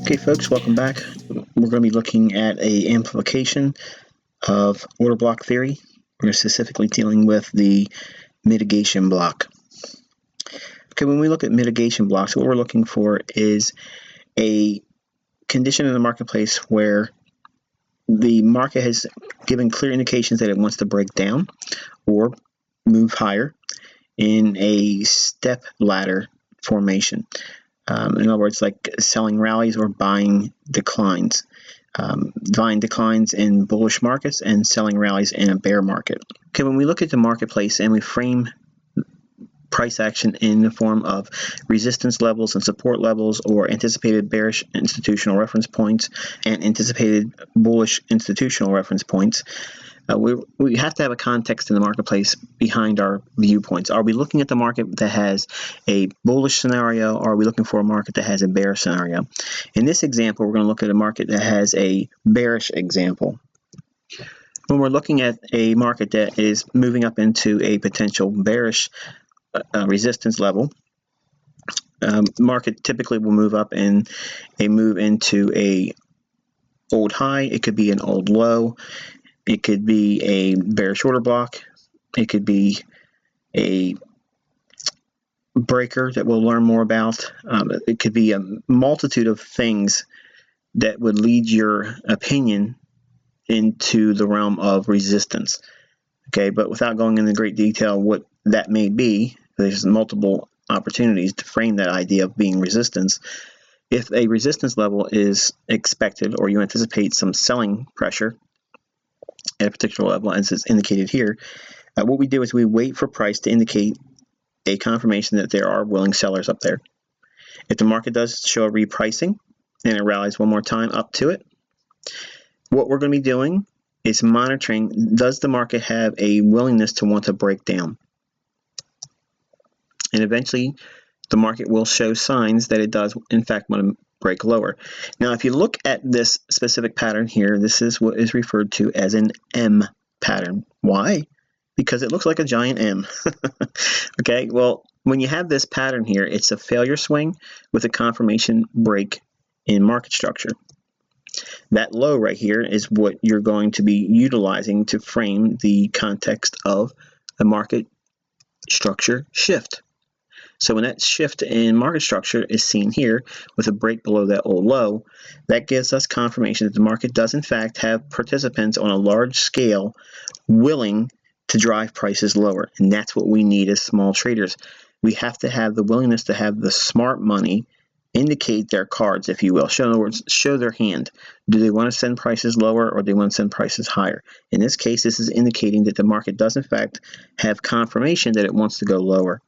Okay, folks, welcome back. We're going to be looking at a amplification of order block theory. We're specifically dealing with the mitigation block. Okay, when we look at mitigation blocks, what we're looking for is a condition in the marketplace where the market has given clear indications that it wants to break down or move higher in a step ladder formation. In other words, like selling rallies or buying declines. Buying declines in bullish markets and selling rallies in a bear market. Okay, when we look at the marketplace and we frame price action in the form of resistance levels and support levels, or anticipated bearish institutional reference points and anticipated bullish institutional reference points, we have to have a context in the marketplace behind our viewpoints. Are we looking at the market that has a bullish scenario, or are we looking for a market that has a bear scenario? In this example, we're going to look at a market that has a bearish example. When we're looking at a market that is moving up into a potential bearish resistance level, market typically will move up and move into a old high. It could be an old low. It could be a bearish order block. It could be a breaker that we'll learn more about. It could be a multitude of things that would lead your opinion into the realm of resistance. Okay, but without going into great detail what that may be, there's multiple opportunities to frame that idea of being resistance. If a resistance level is expected, or you anticipate some selling pressure at a particular level, as is indicated here, what we do is we wait for price to indicate a confirmation that there are willing sellers up there. If the market does show a repricing and it rallies one more time up to it, what we're going to be doing is monitoring, does the market have a willingness to want to break down? And eventually the market will show signs that it does in fact want to break lower. Now, if you look at this specific pattern here, this is what is referred to as an M pattern. Why? Because it looks like a giant M. Okay, well, when you have this pattern here, it's a failure swing with a confirmation break in market structure. That low right here is what you're going to be utilizing to frame the context of a market structure shift. So when that shift in market structure is seen here with a break below that old low, that gives us confirmation that the market does in fact have participants on a large scale willing to drive prices lower. And that's what we need as small traders. We have to have the willingness to have the smart money indicate their cards, if you will. In other words, show their hand. Do they want to send prices lower, or do they want to send prices higher? In this case, this is indicating that the market does in fact have confirmation that it wants to go lower.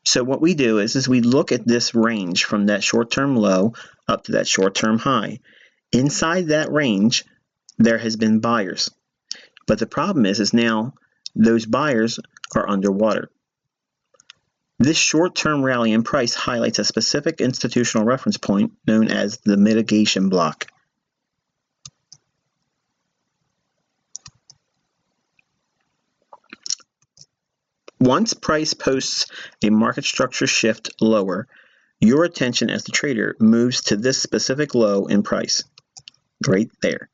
So what we do is we look at this range from that short-term low up to that short-term high. Inside that range, there has been buyers. But the problem is now those buyers are underwater. This short-term rally in price highlights a specific institutional reference point known as the mitigation block. Once price posts a market structure shift lower, your attention as the trader moves to this specific low in price, right there.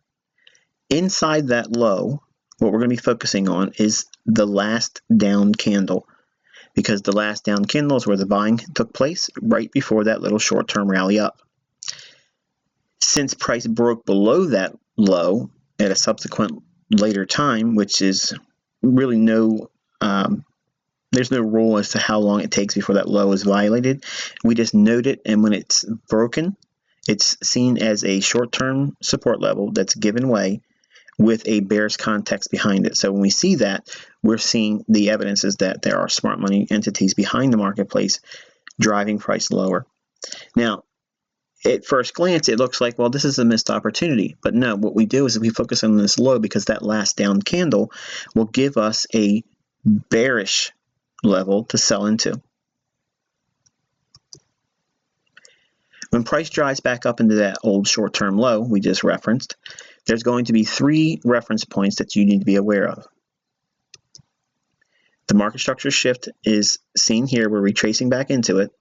Inside that low, what we're going to be focusing on is the last down candle, because the last down candle is where the buying took place right before that little short-term rally up. Since price broke below that low at a subsequent later time, which is really there's no rule as to how long it takes before that low is violated. We just note it, and when it's broken, it's seen as a short-term support level that's given way with a bearish context behind it. So when we see that, we're seeing the evidence is that there are smart money entities behind the marketplace driving price lower. Now, at first glance, it looks like, well, this is a missed opportunity. But no, what we do is we focus on this low, because that last down candle will give us a bearish level to sell into. When price drives back up into that old short-term low we just referenced, there's going to be 3 reference points that you need to be aware of. The market structure shift is seen here. We're retracing back into it.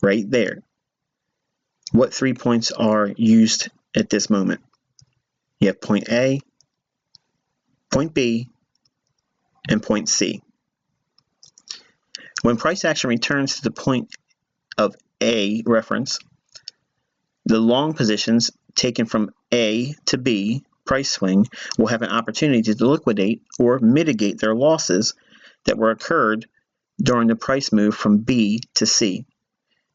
right there. What 3 points are used at this moment? You have point A, point B, and point C. When price action returns to the point of A reference, the long positions taken from A to B price swing will have an opportunity to liquidate or mitigate their losses that were occurred during the price move from B to C.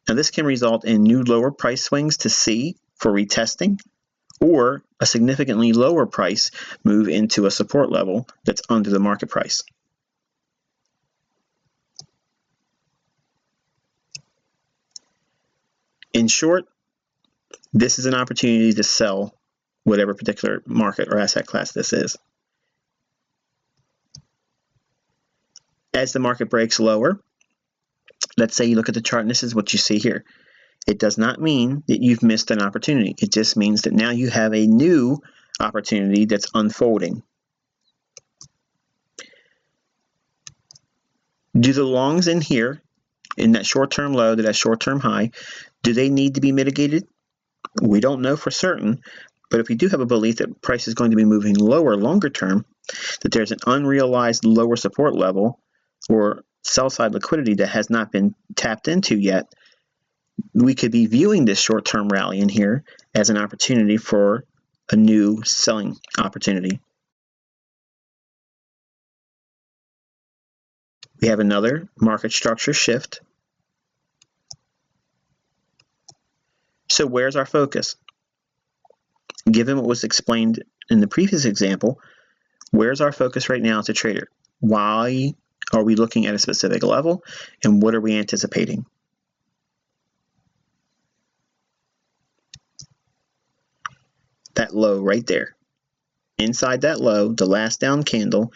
Now this can result in new lower price swings to C for retesting, or a significantly lower price move into a support level that's under the market price. In short, this is an opportunity to sell whatever particular market or asset class this is. As the market breaks lower, let's say you look at the chart and this is what you see here. It does not mean that you've missed an opportunity. It just means that now you have a new opportunity that's unfolding. Do the longs in here, in that short-term low to that short-term high, do they need to be mitigated? We don't know for certain, but if we do have a belief that price is going to be moving lower longer term, that there's an unrealized lower support level or sell-side liquidity that has not been tapped into yet, we could be viewing this short-term rally in here as an opportunity for a new selling opportunity. We have another market structure shift. So where's our focus? Given what was explained in the previous example, where's our focus right now as a trader? Why are we looking at a specific level, and what are we anticipating? That low right there. Inside that low, the last down candle,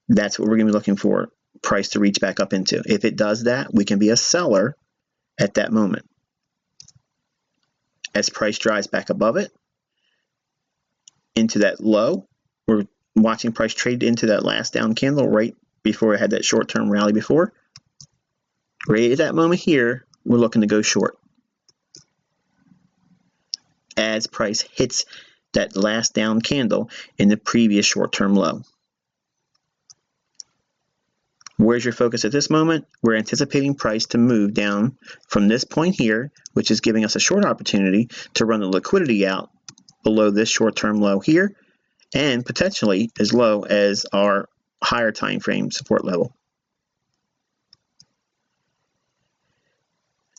that's what we're going to be looking for price to reach back up into. If it does that, we can be a seller at that moment. As price drives back above it, into that low, we're watching price trade into that last down candle right before it had that short-term rally before. Right at that moment here, we're looking to go short. As price hits that last down candle in the previous short-term low. Where's your focus at this moment? We're anticipating price to move down from this point here, which is giving us a short opportunity to run the liquidity out below this short-term low here, and potentially as low as our higher time frame support level.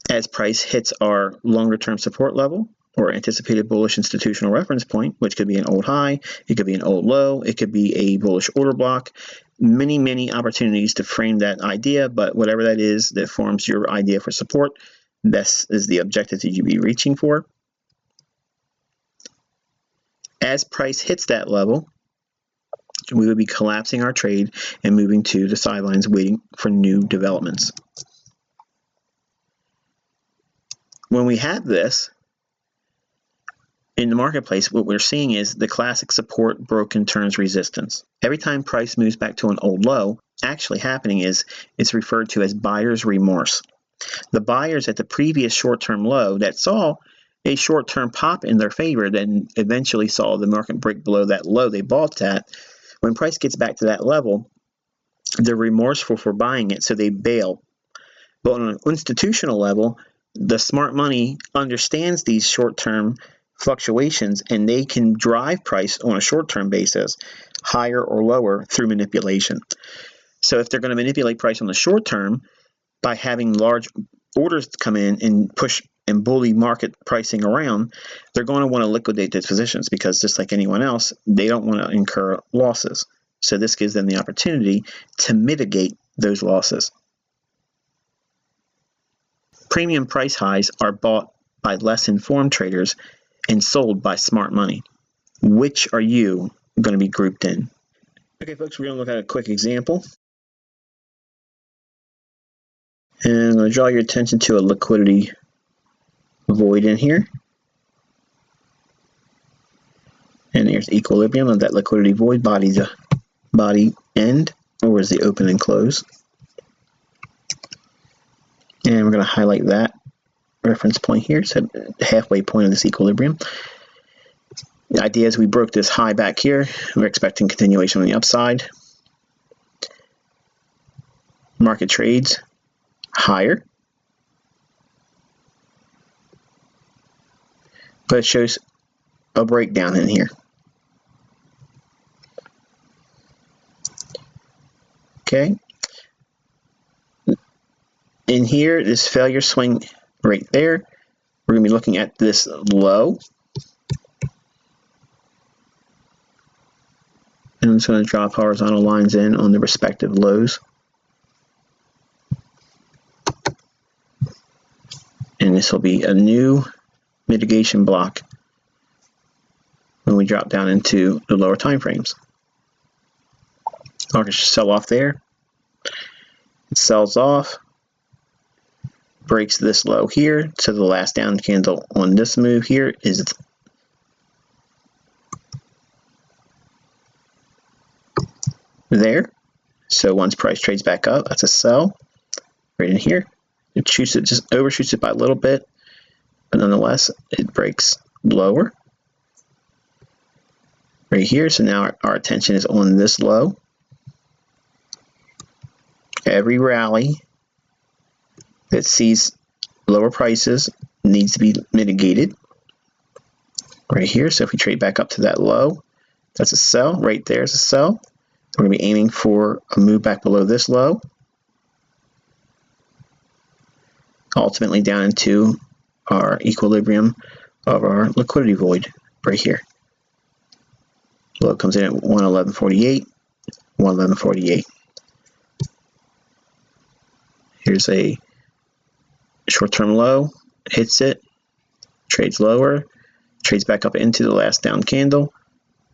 As price hits our longer-term support level, or anticipated bullish institutional reference point, which could be an old high, it could be an old low, it could be a bullish order block, many opportunities to frame that idea, but whatever that is that forms your idea for support, this is the objective that you'd be reaching for. As price hits that level, we would be collapsing our trade and moving to the sidelines waiting for new developments. When we have this, in the marketplace, what we're seeing is the classic support broken turns resistance. Every time price moves back to an old low, actually happening is it's referred to as buyer's remorse. The buyers at the previous short-term low that saw a short-term pop in their favor, then eventually saw the market break below that low they bought at. When price gets back to that level, they're remorseful for buying it, so they bail. But on an institutional level, the smart money understands these short-term fluctuations, and they can drive price on a short-term basis higher or lower through manipulation. So if they're going to manipulate price on the short term by having large orders come in and push and bully market pricing around, they're going to want to liquidate those positions because just like anyone else, they don't want to incur losses. So this gives them the opportunity to mitigate those losses. Premium price highs are bought by less informed traders and sold by smart money. Which are you going to be grouped in? Okay, folks, we're going to look at a quick example. And I'm going to draw your attention to a liquidity void in here. And there's equilibrium of that liquidity void, body to body end, or is the open and close. And we're going to highlight that reference point here, so the halfway point of this equilibrium. The idea is we broke this high back here. We're expecting continuation on the upside. Market trades higher, but it shows a breakdown in here. Okay. In here, this failure swing right there, we're going to be looking at this low. And I'm just going to drop horizontal lines in on the respective lows. And this will be a new mitigation block when we drop down into the lower time frames. Market should sell off there. It sells off, breaks this low here, so the last down candle on this move here is there. So once price trades back up, that's a sell right in here. It shoots it, just overshoots it by a little bit, but nonetheless it breaks lower right here. So now our attention is on this low. Every rally that sees lower prices needs to be mitigated right here. So if we trade back up to that low, that's a sell. Right there is a sell. We're going to be aiming for a move back below this low, ultimately down into our equilibrium of our liquidity void right here. Low comes in at 111.48, 111.48. Here's a short-term low, hits it, trades lower, trades back up into the last down candle,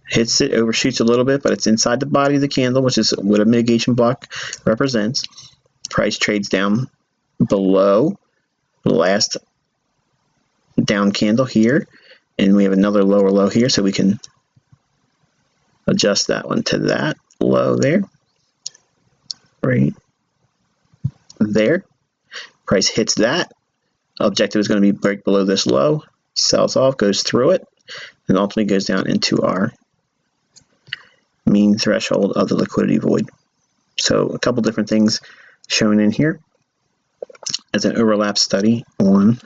hits it, overshoots a little bit, but it's inside the body of the candle, which is what a mitigation block represents. Price trades down below the last down candle here, and we have another lower low here, so we can adjust that one to that low there, right there. Price hits that. Objective is going to be break below this low, sells off, goes through it, and ultimately goes down into our mean threshold of the liquidity void. So a couple different things shown in here as an overlap study on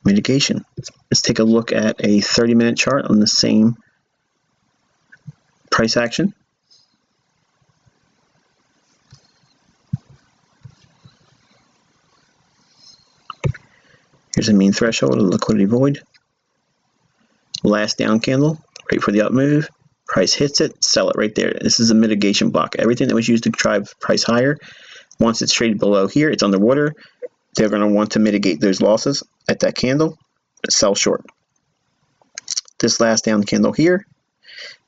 mitigation. Let's take a look at a 30-minute chart on the same price action. Here's a mean threshold of the liquidity void. Last down candle, right for the up move. Price hits it, sell it right there. This is a mitigation block. Everything that was used to drive price higher, once it's traded below here, it's underwater. They're going to want to mitigate those losses at that candle, sell short. This last down candle here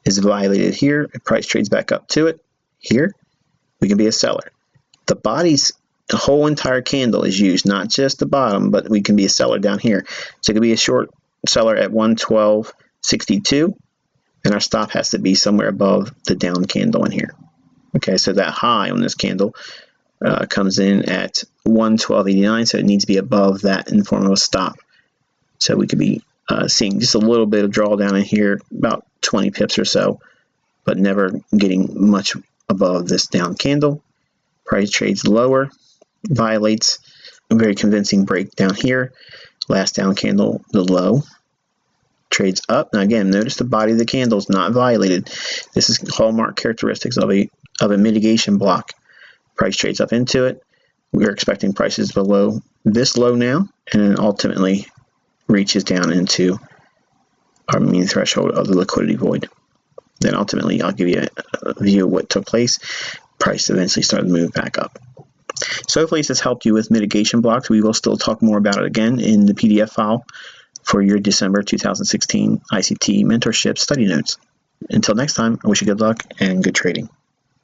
is violated here. Price trades back up to it here. We can be a seller. The whole entire candle is used, not just the bottom, but we can be a seller down here. So it could be a short seller at 112.62, and our stop has to be somewhere above the down candle in here. Okay, so that high on this candle comes in at 112.89, so it needs to be above that in the form of a stop. So we could be seeing just a little bit of drawdown in here, about 20 pips or so, but never getting much above this down candle. Price trades lower, violates a very convincing break down here. Last down candle, the low, trades up. Now again, notice the body of the candle is not violated. This is hallmark characteristics of a mitigation block. Price trades up into it. We're expecting prices below this low now, and then ultimately reaches down into our mean threshold of the liquidity void. Then ultimately, I'll give you a view of what took place. Price eventually started to move back up. So hopefully this has helped you with mitigation blocks. We will still talk more about it again in the PDF file for your December 2016 ICT mentorship study notes. Until next time, I wish you good luck and good trading.